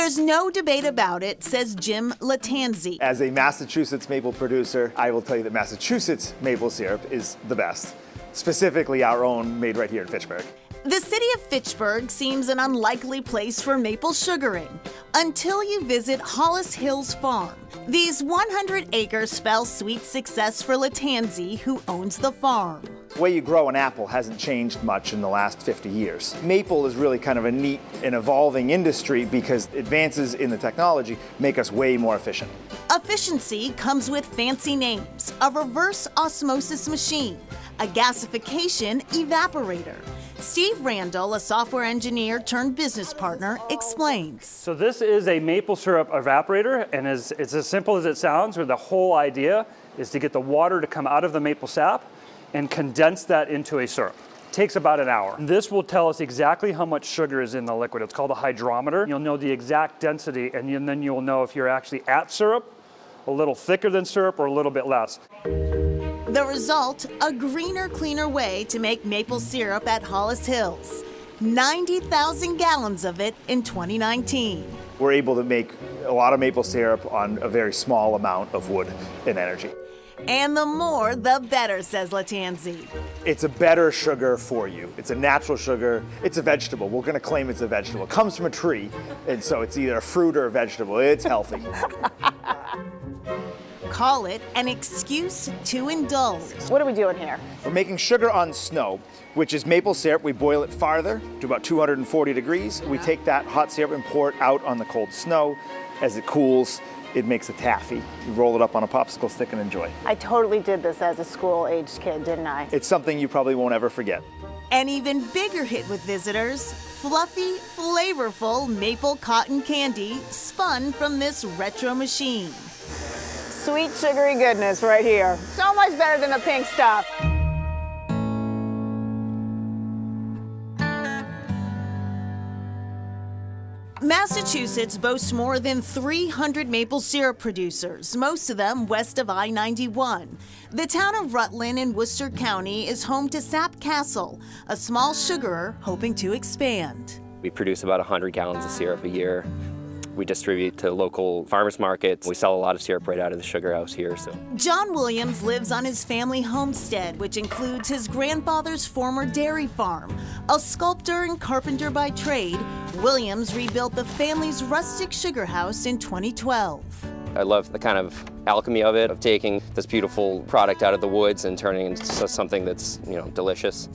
There's no debate about it, says Jim Latanzi. As a Massachusetts maple producer, I will tell you that Massachusetts maple syrup is the best, specifically our own made right here in Fitchburg. The city of Fitchburg seems an unlikely place for maple sugaring until you visit Hollis Hills Farm. These 100 acres spell sweet success for Latanzi, who owns the farm. The way you grow an apple hasn't changed much in the last 50 years. Maple is really kind of a neat and evolving industry because advances in the technology make us way more efficient. Efficiency comes with fancy names: a reverse osmosis machine, a gasification evaporator. Steve Randall, a software engineer turned business partner, explains. So this is a maple syrup evaporator, and it's as simple as it sounds, where the whole idea is to get the water to come out of the maple sap and condense that into a syrup. It takes about an hour. This will tell us exactly how much sugar is in the liquid. It's called a hydrometer. You'll know the exact density, and then you'll know if you're actually at syrup, a little thicker than syrup, or a little bit less. The result, a greener, cleaner way to make maple syrup at Hollis Hills. 90,000 gallons of it in 2019. We're able to make a lot of maple syrup on a very small amount of wood and energy. And the more, the better, says Latanzi. It's a better sugar for you. It's a natural sugar. It's a vegetable. We're going to claim it's a vegetable. It comes from a tree, and so it's either a fruit or a vegetable. It's healthy. Call it an excuse to indulge. What are we doing here? We're making sugar on snow, which is maple syrup. We boil it farther to about 240 degrees. We take that hot syrup and pour it out on the cold snow. As it cools, it makes a taffy. You roll it up on a popsicle stick and enjoy. I totally did this as a school-aged kid, didn't I? It's something you probably won't ever forget. An even bigger hit with visitors, fluffy, flavorful maple cotton candy spun from this retro machine. Sweet, sugary goodness right here. So much better than the pink stuff. Massachusetts boasts more than 300 maple syrup producers, most of them west of I-91. The town of Rutland in Worcester County is home to Sap Castle, a small sugarer hoping to expand. We produce about 100 gallons of syrup a year. We distribute to local farmers markets. We sell a lot of syrup right out of the sugar house here. John Williams lives on his family homestead, which includes his grandfather's former dairy farm. A sculptor and carpenter by trade, Williams rebuilt the family's rustic sugar house in 2012. I love the kind of alchemy of it, of taking this beautiful product out of the woods and turning it into something that's, delicious.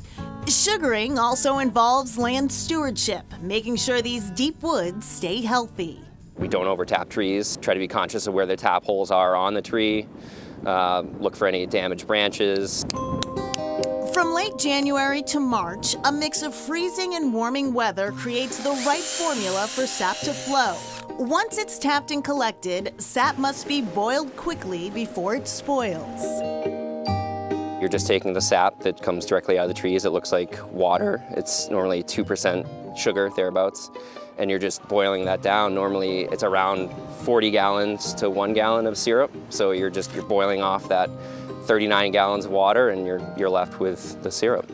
Sugaring also involves land stewardship, making sure these deep woods stay healthy. We don't overtap trees, try to be conscious of where the tap holes are on the tree, look for any damaged branches. From late January to March, a mix of freezing and warming weather creates the right formula for sap to flow. Once it's tapped and collected, sap must be boiled quickly before it spoils. You're just taking the sap that comes directly out of the trees. It looks like water. It's normally 2% sugar, thereabouts. And you're just boiling that down. Normally it's around 40 gallons to 1 gallon of syrup. So you're boiling off that 39 gallons of water and you're left with the syrup.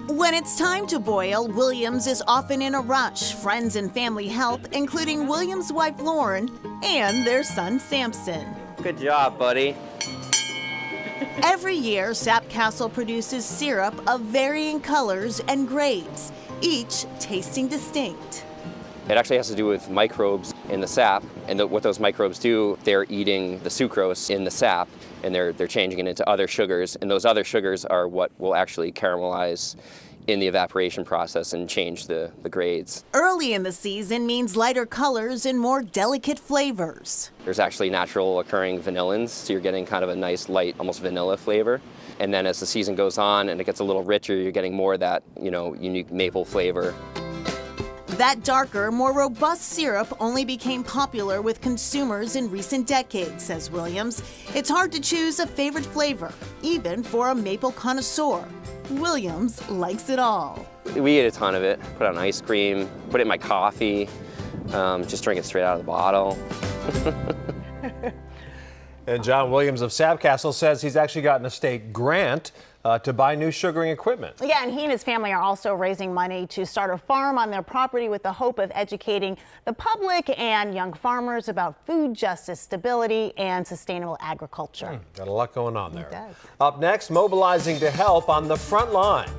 When it's time to boil, Williams is often in a rush. Friends and family help, including Williams' wife Lauren and their son Samson. Good job, buddy. Every year, Sap Castle produces syrup of varying colors and grades, each tasting distinct. It actually has to do with microbes in the sap, and what those microbes do, they're eating the sucrose in the sap, and they're changing it into other sugars, and those other sugars are what will actually caramelize in the evaporation process and change the grades. Early in the season means lighter colors and more delicate flavors. There's actually natural occurring vanillins, so you're getting kind of a nice light, almost vanilla flavor. And then as the season goes on and it gets a little richer, you're getting more of that, unique maple flavor. That darker, more robust syrup only became popular with consumers in recent decades, says Williams. It's hard to choose a favorite flavor, even for a maple connoisseur. Williams likes it all. We eat a ton of it. Put it on ice cream, put it in my coffee, just drink it straight out of the bottle. And John Williams of Sap Castle says he's actually gotten a state grant to buy new sugaring equipment. Yeah, and he and his family are also raising money to start a farm on their property with the hope of educating the public and young farmers about food justice, stability, and sustainable agriculture. Got a lot going on there. It does. Up next, mobilizing to help on the front line.